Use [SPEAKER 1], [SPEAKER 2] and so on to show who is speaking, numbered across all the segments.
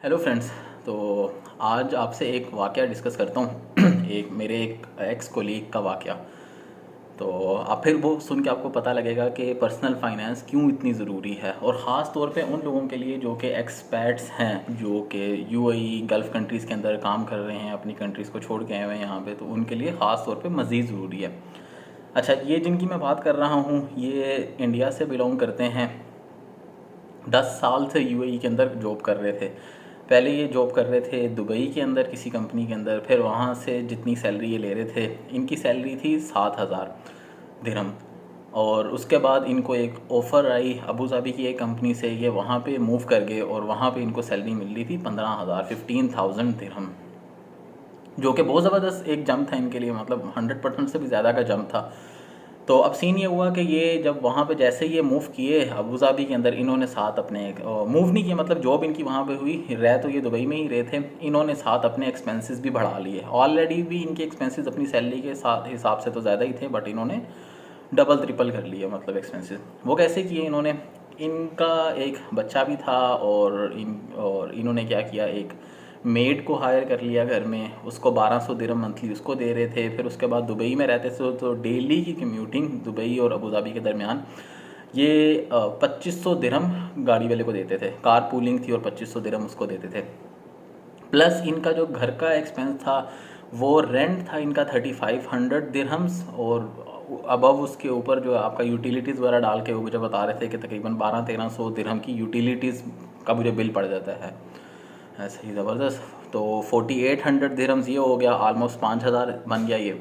[SPEAKER 1] Hello friends. तो आज आपसे एक वाक़या डिस्कस करता हूँ मेरे एक एक्स कोलीग का वाक़या। तो आप फिर वो सुन के आपको पता लगेगा कि पर्सनल फाइनेंस क्यों इतनी ज़रूरी है, और ख़ास तौर पे उन लोगों के लिए जो कि एक्सपैट्स हैं, जो कि यूएई गल्फ़ कंट्रीज़ के अंदर काम कर रहे हैं, अपनी कंट्रीज़ को छोड़ के आए हुए हैं यहाँ पे, तो उनके लिए ख़ास तौर पे मज़ीद ज़रूरी है। अच्छा, ये जिनकी मैं बात कर रहा हूँ ये इंडिया से बिलोंग करते हैं। 10 साल से यूएई के अंदर जॉब कर रहे थे। पहले ये जॉब कर रहे थे दुबई के अंदर किसी कंपनी के अंदर, फिर वहाँ से जितनी सैलरी ये ले रहे थे, इनकी सैलरी थी 7,000 दिरहम। और उसके बाद इनको एक ऑफ़र आई अबू धाबी की एक कंपनी से, ये वहाँ पे मूव कर गए और वहाँ पे इनको सैलरी मिल रही थी 15,000 दिरहम, जो कि बहुत ज़बरदस्त एक जंप था इनके लिए, मतलब 100% से भी ज़्यादा का जंप था। तो अब सीन ये हुआ कि ये जब वहाँ पे जैसे ये मूव किए अबू धाबी के अंदर, इन्होंने साथ अपने मूव नहीं किया, मतलब जॉब इनकी वहाँ पे हुई, रह तो ये दुबई में ही रहे थे, इन्होंने साथ अपने एक्सपेंसेस भी बढ़ा लिए। ऑलरेडी भी इनके एक्सपेंसेस अपनी सैलरी के साथ हिसाब से तो ज़्यादा ही थे, बट इन्होंने डबल ट्रिपल कर लिए, मतलब एक्सपेंसेस। वो कैसे किए इन्होंने? इनका एक बच्चा भी था, और इन्होंने क्या किया, एक मेड को हायर कर लिया घर में, उसको 1200 दिरहम मंथली उसको दे रहे थे। फिर उसके बाद दुबई में रहते थे तो डेली की कम्यूटिंग दुबई और अबू धाबी के दरमियान ये 2500 दिरहम गाड़ी वाले को देते थे, कार पूलिंग थी और 2500 दिरहम उसको देते थे। प्लस इनका जो घर का एक्सपेंस था, वो रेंट था इनका 3500 दिरहम्स, और अबव उसके ऊपर जो आपका यूटिलिटीज़ वगैरह डाल के वो मुझे बता रहे थे कि तकरीबन 1200-1300 दिरहम की यूटिलिटीज़ का मुझे बिल पड़ जाता है। ऐसे ही ज़बरदस्त। तो 4800 दिरहम्स ये हो गया, ऑलमोस्ट 5000 बन गया ये।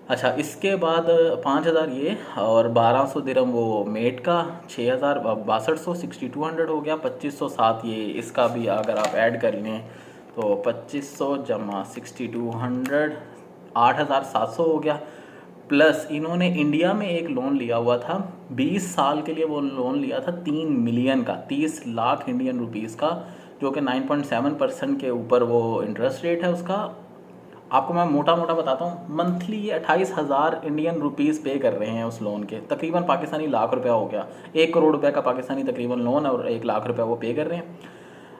[SPEAKER 1] अच्छा, इसके बाद 5000 ये और 1200 दिरहम वो मेट का, 6000 6200 6200 हो गया, 2500 साथ ये इसका भी अगर आप ऐड कर लें तो 2500 जमा 6200 8700 हो गया। प्लस इन्होंने इंडिया में एक लोन लिया हुआ था 20 साल के लिए, वो लोन लिया था 3 मिलियन का, 30 लाख इंडियन रुपीज़ का, जो कि 9.7% के ऊपर वो इंटरेस्ट रेट है उसका। आपको मैं मोटा मोटा बताता हूँ, मंथली ये 28,000 इंडियन रुपीज़ पे कर रहे हैं उस लोन के, तकरीबन पाकिस्तानी लाख रुपया हो गया। 1 करोड़ रुपए का पाकिस्तानी तकरीबन लोन है, और 1 लाख रुपया वो पे कर रहे हैं।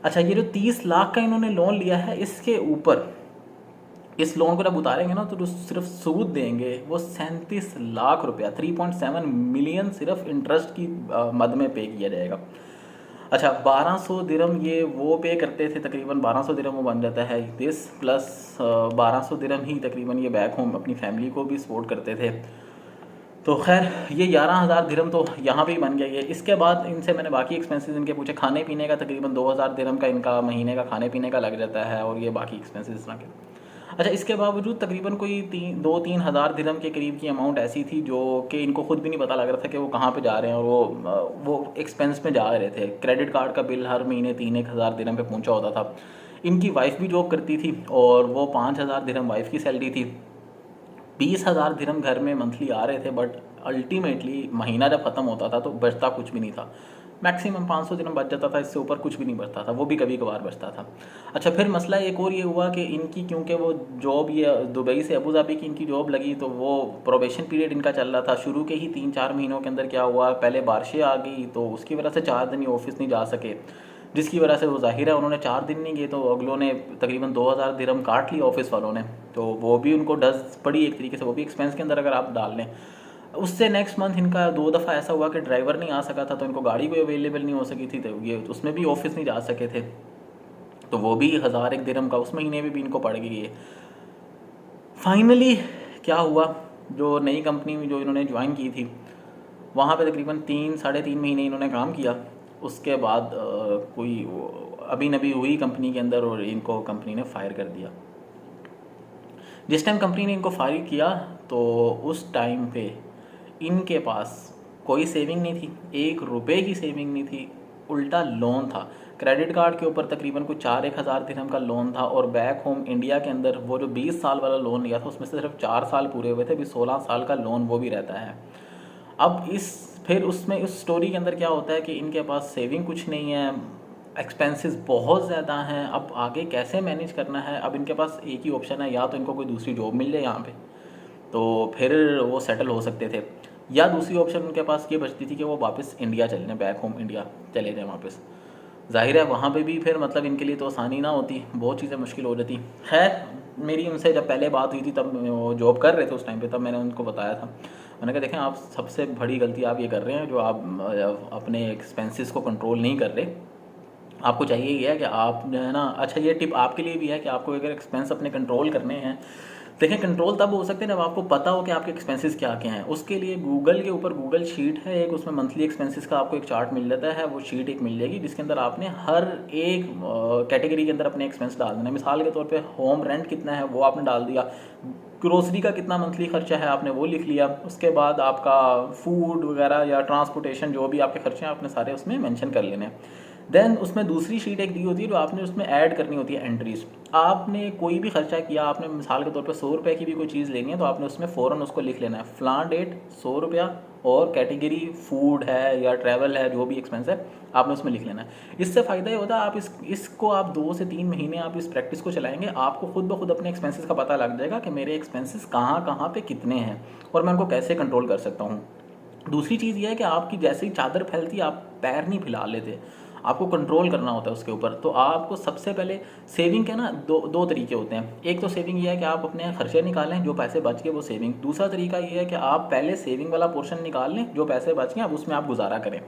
[SPEAKER 1] अच्छा, ये जो 30 लाख का इन्होंने लोन लिया है, इसके ऊपर इस लोन को जब उतारेंगे ना तो जो सिर्फ सूद देंगे वो 37 लाख रुपया, 3.7 मिलियन सिर्फ इंटरेस्ट की मद में पे किया जाएगा। अच्छा, 1200 दिरहम ये वो पे करते थे, तकरीबन 1200 दिरहम वो बन जाता है दिस, प्लस 1200 दिरहम ही तकरीबन ये बैक होम अपनी फैमिली को भी सपोर्ट करते थे। तो खैर ये 11,000 दिरहम तो यहाँ पे ही बन गया ये। इसके बाद इनसे मैंने बाकी एक्सपेंसेस इनके पूछे, खाने पीने का तकरीबन 2,000 दिरहम का इनका महीने का खाने पीने का लग जाता है, और ये बाकी एक्सपेंसेस इस तरह के। अच्छा, इसके बावजूद तकरीबन कोई 2-3 हज़ार दिरहम के करीब की अमाउंट ऐसी थी जो कि इनको खुद भी नहीं पता लग रहा था कि वो कहाँ पे जा रहे हैं, और वो एक्सपेंस में जा रहे थे। क्रेडिट कार्ड का बिल हर महीने 3-1 हज़ार दिरहम पे पहुंचा होता था। इनकी वाइफ भी जॉब करती थी, और वो 5,000 दिरहम वाइफ की सैलरी थी। 20,000 दिरहम घर में मंथली आ रहे थे, बट अल्टीमेटली महीना जब ख़त्म होता था तो बचता कुछ भी नहीं था। मैक्सिमम 500 दिरहम बच जाता था, इससे ऊपर कुछ भी नहीं बचता था, वो भी कभी कभार बचता था। अच्छा, फिर मसला एक और ये हुआ कि इनकी, क्योंकि वो जॉब ये दुबई से अबू धाबी की इनकी जॉब लगी, तो वो प्रोबेशन पीरियड इनका चल रहा था। शुरू के ही 3-4 महीनों के अंदर क्या हुआ, पहले बारिशें आ गई तो उसकी वजह से 4 दिन ये ऑफिस नहीं जा सके, जिसकी वजह से वो जाहिर है उन्होंने 4 दिन नहीं गए, तो अगलों ने तकरीबन 2,000 दिरहम काट लिया ऑफिस वालों ने। तो वो भी उनको डस पड़ी एक तरीके से, वो भी एक्सपेंस के अंदर अगर आप डाल लें। उससे नेक्स्ट मंथ इनका 2 दफ़ा ऐसा हुआ कि ड्राइवर नहीं आ सका था, तो इनको गाड़ी कोई अवेलेबल नहीं हो सकी थी, तो ये उसमें भी ऑफिस नहीं जा सके थे, तो वो भी 1,001 दिरहम का उस महीने में भी इनको पड़ गई है। फाइनली क्या हुआ, जो नई कंपनी में जो इन्होंने ज्वाइन की थी, वहाँ पे तकरीबन 3-3.5 महीने इन्होंने काम किया। उसके बाद कोई अभी नबी हुई कंपनी के अंदर, और इनको कंपनी ने फायर कर दिया। जिस टाइम कंपनी ने इनको फायर किया तो उस टाइम पे इनके पास कोई सेविंग नहीं थी, 1 रुपए की सेविंग नहीं थी, उल्टा लोन था। क्रेडिट कार्ड के ऊपर तकरीबन कुछ 4-1 हज़ार दिरहम का लोन था, और बैक होम इंडिया के अंदर वो जो 20 साल वाला लोन लिया था उसमें से सिर्फ 4 साल पूरे हुए थे, अभी 16 साल का लोन वो भी रहता है। अब फिर उसमें उस स्टोरी के अंदर क्या होता है कि इनके पास सेविंग कुछ नहीं है, एक्सपेंसेस बहुत ज़्यादा हैं, अब आगे कैसे मैनेज करना है। अब इनके पास एक ही ऑप्शन है, या तो इनको कोई दूसरी जॉब मिल जाए यहाँ पे, तो फिर वो सेटल हो सकते थे, या दूसरी ऑप्शन उनके पास ये बचती थी कि वो वापस इंडिया चले जाएँ, बैक होम इंडिया चले जाएँ वापस। ज़ाहिर है वहाँ पे भी फिर मतलब इनके लिए तो आसानी ना होती, बहुत चीज़ें मुश्किल हो जाती। खैर मेरी उनसे जब पहले बात हुई थी तब वो जॉब कर रहे थे उस टाइम पे, तब मैंने उनको बताया था, मैंने कहा देखें आप सबसे बड़ी गलती आप ये कर रहे हैं जो आप अपने एक्सपेंसेस को कंट्रोल नहीं कर रहे। आपको चाहिए ये है कि आप जो है ना, अच्छा ये टिप आपके लिए भी है कि आपको अगर एक्सपेंस अपने कंट्रोल करने हैं, देखें कंट्रोल तब हो सकते हैं जब आपको पता हो कि आपके एक्सपेंसेस क्या क्या हैं। उसके लिए गूगल के ऊपर गूगल शीट है एक, उसमें मंथली एक्सपेंसेस का आपको एक चार्ट मिल जाता है, वो शीट एक मिल जाएगी जिसके अंदर आपने हर एक कैटेगरी के अंदर अपने एक्सपेंस डाल देना है। मिसाल के तौर पे होम रेंट कितना है वो आपने डाल दिया, ग्रोसरी का कितना मंथली खर्चा है आपने वो लिख लिया, उसके बाद आपका फूड वगैरह या ट्रांसपोर्टेशन जो भी आपके खर्चे हैं आपने सारे उसमें मेंशन कर लेने हैं। देन उसमें दूसरी शीट एक दी होती है जो आपने उसमें ऐड करनी होती है एंट्रीज। आपने कोई भी खर्चा किया, आपने मिसाल के तौर पे 100 रुपये की भी कोई चीज़ लेनी है तो आपने उसमें फ़ौरन उसको लिख लेना है, फ़लाँ डेट 100 रुपया, और कैटेगरी फूड है या ट्रैवल है जो भी एक्सपेंस है आपने उसमें लिख लेना है। इससे फ़ायदा ये होता है आप इसको आप 2 से 3 महीने आप इस प्रैक्टिस को चलाएंगे, आपको खुद ब खुद अपने एक्सपेंसेस का पता लग जाएगा कि मेरे एक्सपेंसेस कहाँ कहाँ पे कितने हैं और मैं उनको कैसे कंट्रोल कर सकता हूँ। दूसरी चीज़ ये है कि आपकी जैसे ही चादर फैलती है आप पैर नहीं फैला लेते, आपको कंट्रोल करना होता है उसके ऊपर। तो आपको सबसे पहले सेविंग के ना दो तरीके होते हैं। एक तो सेविंग ये है कि आप अपने खर्चे निकालें, जो पैसे बच गए वो सेविंग। दूसरा तरीका ये है कि आप पहले सेविंग वाला पोर्शन निकाल लें, जो पैसे बच गए अब उसमें आप गुजारा करें।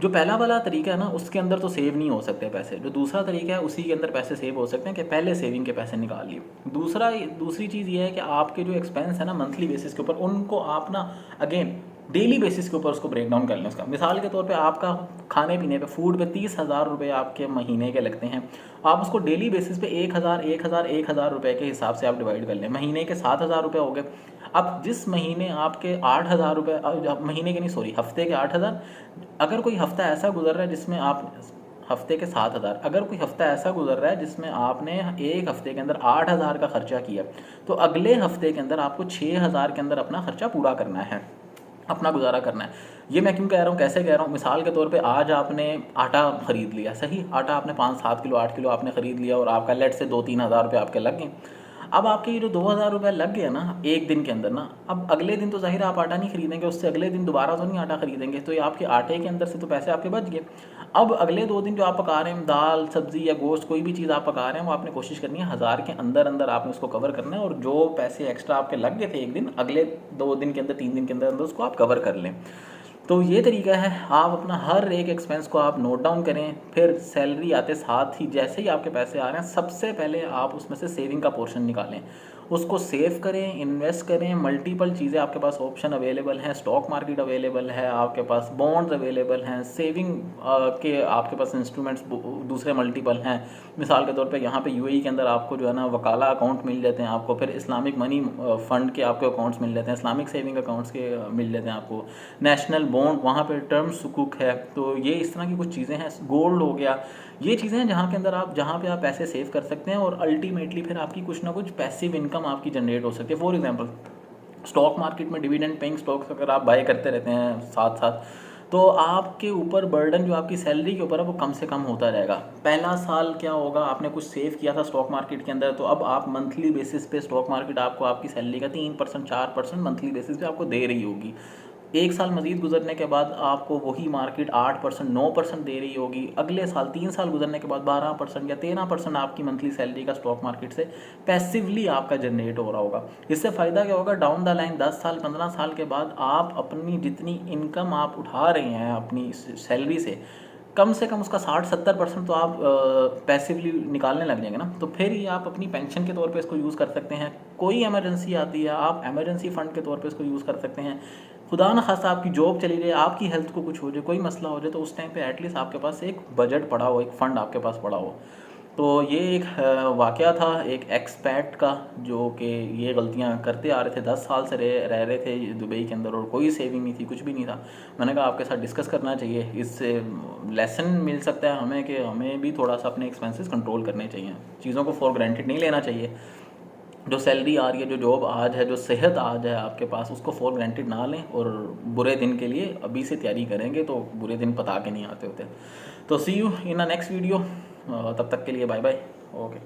[SPEAKER 1] जो पहला वाला तरीका है ना उसके अंदर तो सेव नहीं हो सकते पैसे, जो दूसरा तरीका है उसी के अंदर पैसे सेव हो सकते हैं कि पहले सेविंग के पैसे निकाल लिए। दूसरी चीज़ ये है कि आपके जो एक्सपेंस है ना मंथली बेसिस के ऊपर, उनको आप ना अगेन डेली बेसिस के ऊपर उसको ब्रेक डाउन कर लें। उसका मिसाल के तौर पे आपका खाने पीने पे फूड पे 30,000 रुपये आपके महीने के लगते हैं, आप उसको डेली बेसिस पे 1,000 रुपये के हिसाब से आप डिवाइड कर लें। महीने के 7,000 रुपये हो गए। अब जिस महीने आपके 8,000 रुपये, महीने के नहीं सॉरी हफ्ते के 8,000, अगर कोई हफ्ता ऐसा गुजर रहा है जिसमें आप हफ्ते के 7,000, अगर कोई हफ्ता ऐसा गुजर रहा है जिसमें आपने एक हफ्ते के अंदर 8,000 का खर्चा किया, तो अगले हफ्ते के अंदर आपको 6,000 के अंदर अपना खर्चा पूरा करना है, अपना गुजारा करना है। ये मैं क्यों कह रहा हूँ, कैसे कह रहा हूँ, मिसाल के तौर पे आज आपने आटा खरीद लिया, सही आटा आपने 5-7 किलो 8 किलो आपने खरीद लिया और आपका लेट से 2-3 हज़ार रुपये आपके लग गए। अब आपके ये जो 2,000 रुपये लग गए ना एक दिन के अंदर ना, अब अगले दिन तो ज़ाहिर आप आटा नहीं खरीदेंगे, उससे अगले दिन दोबारा तो नहीं आटा खरीदेंगे, तो ये आपके आटे के अंदर से तो पैसे आपके बच गए। अब अगले 2 दिन जो आप पका रहे हैं दाल सब्ज़ी या गोश्त कोई भी चीज़ आप पका रहे हैं, वो आपने कोशिश करनी है 1,000 के अंदर अंदर आपने उसको कवर करना है, और जो पैसे एक्स्ट्रा आपके लग गए थे एक दिन, अगले 2 दिन के अंदर 3 दिन के अंदर अंदर उसको आप कवर कर लें। तो ये तरीका है, आप अपना हर एक एक्सपेंस को आप नोट डाउन करें, फिर सैलरी आते साथ ही जैसे ही आपके पैसे आ रहे हैं सबसे पहले आप उसमें से सेविंग का पोर्शन निकालें, उसको सेव करें, इन्वेस्ट करें। मल्टीपल चीज़ें आपके पास ऑप्शन अवेलेबल हैं, स्टॉक मार्केट अवेलेबल है, आपके पास बॉन्ड्स अवेलेबल हैं, सेविंग के आपके पास इंस्ट्रूमेंट्स दूसरे मल्टीपल हैं। मिसाल के तौर पे यहाँ पे यूएई के अंदर आपको जो है ना वकाला अकाउंट मिल जाते हैं आपको, फिर इस्लामिक मनी फ़ंड के आपके अकाउंट्स मिल जाते हैं, इस्लामिक सेविंग अकाउंट्स के मिल जाते हैं आपको, नेशनल बॉन्ड वहाँ पे टर्म सुकूक है। तो ये इस तरह की कुछ चीज़ें हैं, गोल्ड हो गया, ये चीज़ें हैं जहाँ के अंदर आप जहाँ पे आप पैसे सेव कर सकते हैं और अल्टीमेटली फिर आपकी कुछ ना कुछ पैसिव इनकम आपकी जनरेट हो सकती है। फॉर एग्जांपल स्टॉक मार्केट में डिविडेंड पेइंग स्टॉक्स अगर आप बाय करते रहते हैं साथ साथ, तो आपके ऊपर बर्डन जो आपकी सैलरी के ऊपर है वो कम से कम होता रहेगा। पहला साल क्या होगा, आपने कुछ सेव किया था स्टॉक मार्केट के अंदर, तो अब आप मंथली बेसिस पे स्टॉक मार्केट आपको आपकी सैलरी का 3% 4% मंथली बेसिस पे आपको दे रही होगी। एक साल मज़ीद गुजरने के बाद आपको वही मार्केट 8% 9% दे रही होगी। अगले साल 3 साल गुजरने के बाद 12% या 13% आपकी मंथली सैलरी का स्टॉक मार्केट से पैसिवली आपका जनरेट हो रहा होगा। इससे फ़ायदा क्या होगा, डाउन द लाइन 10 साल 15 साल के बाद आप अपनी जितनी इनकम आप उठा रहे हैं अपनी सैलरी से, कम से कम उसका 60-70% तो आप पैसिवली निकालने लग जाएंगे ना, तो फिर ये आप अपनी पेंशन के तौर पे इसको यूज़ कर सकते हैं। कोई इमरजेंसी आती है आप इमरजेंसी फ़ंड के तौर पे इसको यूज़ कर सकते हैं। खुदा न खास्ता आपकी जॉब चली जाए, आपकी हेल्थ को कुछ हो जाए, कोई मसला हो जाए, तो उस टाइम पे एटलीस्ट आपके पास एक बजट पड़ा हो, एक फ़ंड आपके पास पड़ा हो। तो ये एक वाक़या था एक एक्सपैट का, जो कि ये गलतियां करते आ रहे थे, 10 साल से रह रहे थे दुबई के अंदर और कोई सेविंग नहीं थी, कुछ भी नहीं था। मैंने कहा आपके साथ डिस्कस करना चाहिए, इससे लेसन मिल सकता है हमें कि हमें भी थोड़ा सा अपने एक्सपेंसेस कंट्रोल करने चाहिए, चीज़ों को फॉर ग्रांटेड नहीं लेना चाहिए। जो सैलरी आ रही है, जो जॉब आज है, जो सेहत आज है आपके पास, उसको फॉर ग्रांटेड ना लें, और बुरे दिन के लिए अभी से तैयारी करेंगे तो बुरे दिन पता के नहीं आते होते। तो see you in a next video, तब तक के लिए बाय बाय, ओके।